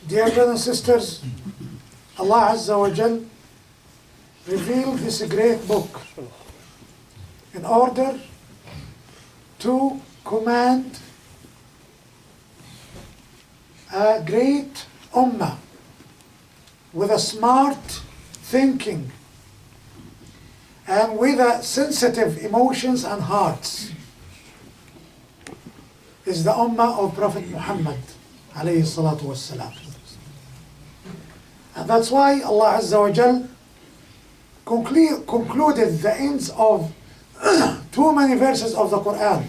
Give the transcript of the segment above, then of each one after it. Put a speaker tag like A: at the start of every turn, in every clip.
A: Dear brothers and sisters, Allah Azza wa Jal revealed this great book in order to command a great ummah with a smart thinking and with a sensitive emotions and hearts is the ummah of Prophet Muhammad alayhi salatu wassalam. And that's why Allah Azza wa Jal concluded the ends of too many verses of the Quran,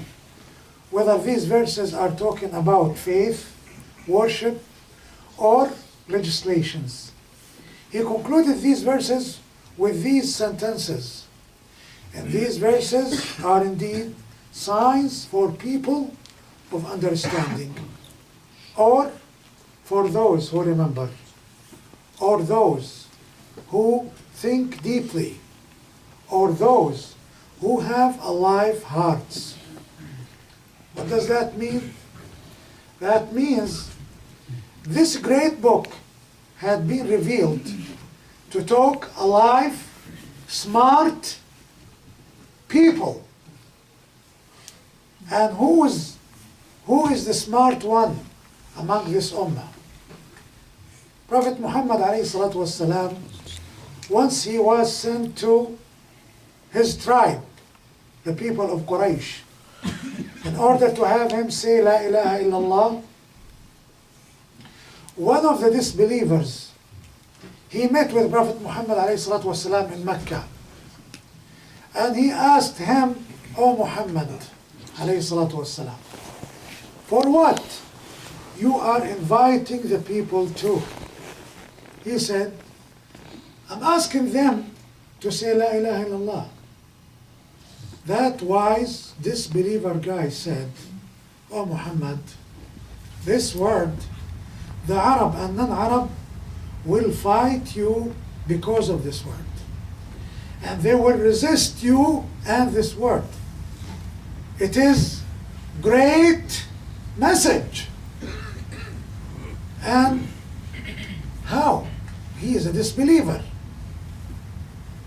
A: whether these verses are talking about faith, worship, or legislations. He concluded these verses with these sentences. And these verses are indeed signs for people of understanding, or for those who remember, or those who think deeply, or those who have alive hearts. What does that mean? That means this great book had been revealed to talk alive, smart people. And who is the smart one among this ummah? Prophet Muhammad alayhi salatu wassalam, once he was sent to his tribe, the people of Quraysh, in order to have him say La ilaha illallah. One of the disbelievers, he met with Prophet Muhammad alayhi salatu wasalam in Mecca, and he asked him, O Muhammad alayhi salatu wasalam, for what you are inviting the people to? He said, I'm asking them to say La ilaha illallah. That wise disbeliever guy said, O Muhammad, this word, the Arab and non-Arab will fight you because of this word. And they will resist you and this word. It is great message. And how? He is a disbeliever.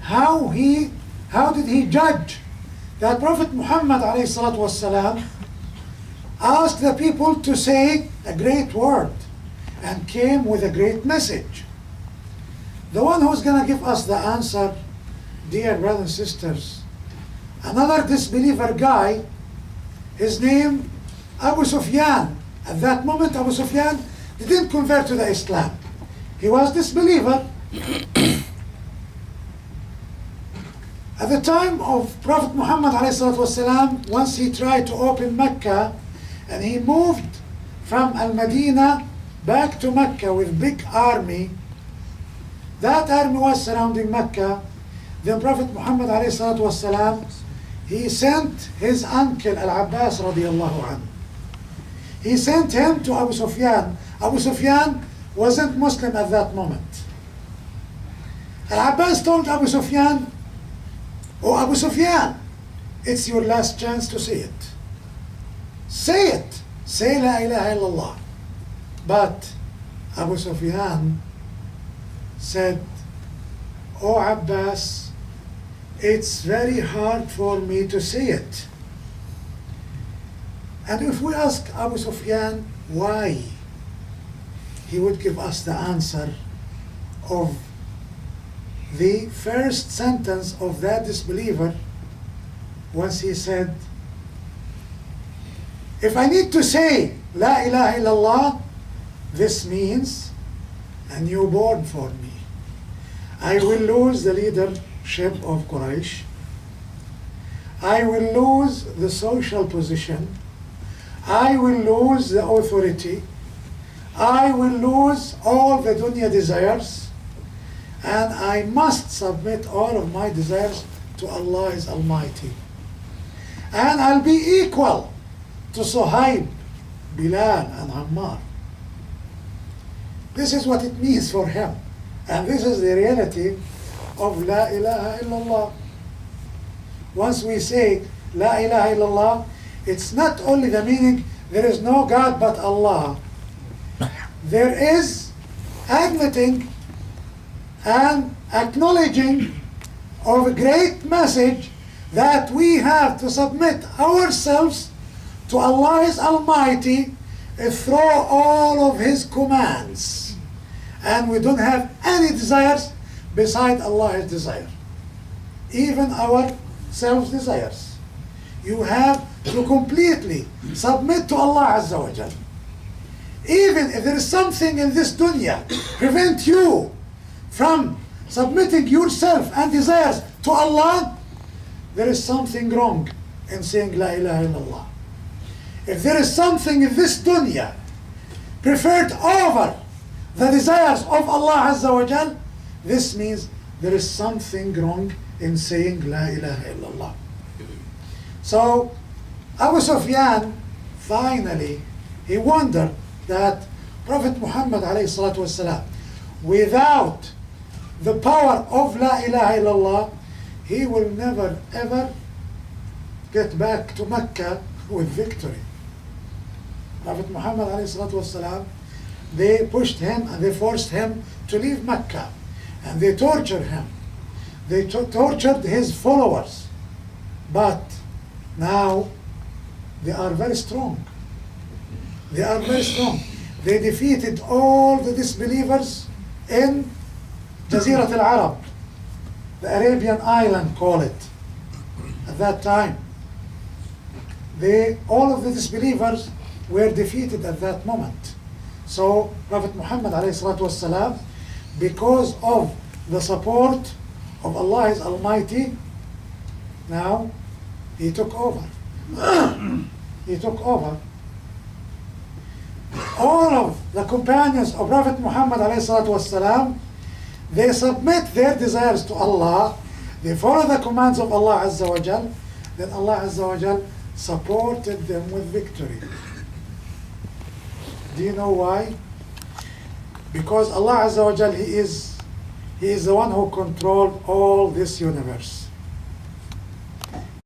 A: How did he judge that Prophet Muhammad alayhi salatu wassalam asked the people to say a great word and came with a great message? The one who's going to give us the answer, dear brothers and sisters, another disbeliever guy, his name Abu Sufyan. At that moment, Abu Sufyan didn't convert to the Islam. He was disbeliever. At the time of Prophet Muhammad ﷺ, once he tried to open Mecca, and he moved from Al-Madinah back to Mecca with big army. That army was surrounding Mecca. Then Prophet Muhammad ﷺ, he sent his uncle Al-Abbas radiyallahu anhu. He sent him to Abu Sufyan. Abu Sufyan wasn't Muslim at that moment. Al-Abbas told Abu Sufyan, "Oh Abu Sufyan, it's your last chance to say it. Say it. Say La ilaha illallah." But Abu Sufyan said, "Oh Abbas, it's very hard for me to say it." And if we ask Abu Sufyan why, he would give us the answer of the first sentence of that disbeliever, once he said, "If I need to say La ilaha illallah, this means a newborn for me. I will lose the leadership of Quraysh. I will lose the social position. I will lose the authority. I will lose all the dunya desires. And I must submit all of my desires to Allah is Almighty. And I'll be equal to Suhaib, Bilal, and Ammar." This is what it means for him. And this is the reality of La ilaha illallah. Once we say La ilaha illallah, it's not only the meaning there is no God but Allah. There is admitting and acknowledging of a great message that we have to submit ourselves to Allah Almighty through all of His commands. And we don't have any desires beside Allah's desire. Even our self-desires. You have to completely submit to Allah Azza wa Jal. Even if there is something in this dunya prevent you from submitting yourself and desires to Allah, there is something wrong in saying La ilaha illallah. If there is something in this dunya preferred over the desires of Allah Azza wa Jal, this means there is something wrong in saying La ilaha illallah. So Abu Sufyan, finally, he wondered that Prophet Muhammad alayhi salatu wasalam, without the power of La ilaha illallah, he will never ever get back to Mecca with victory. Prophet Muhammad alayhi salatu wasalam, they pushed him and they forced him to leave Mecca, and they tortured him. They tortured his followers, but now they are very strong. They are very strong. They defeated all the disbelievers in Jazirat al-Arab, the Arabian island, call it, at that time. All of the disbelievers were defeated at that moment. So Prophet Muhammad ﷺ, because of the support of Allah is Almighty, now he took over. He took over. All of the companions of Prophet Muhammad ﷺ, they submit their desires to Allah, they follow the commands of Allah Azza wa Jal, then Allah Azza wa Jal supported them with victory. Do you know why? Because Allah Azza wa Jal, He is the one who controlled all this universe.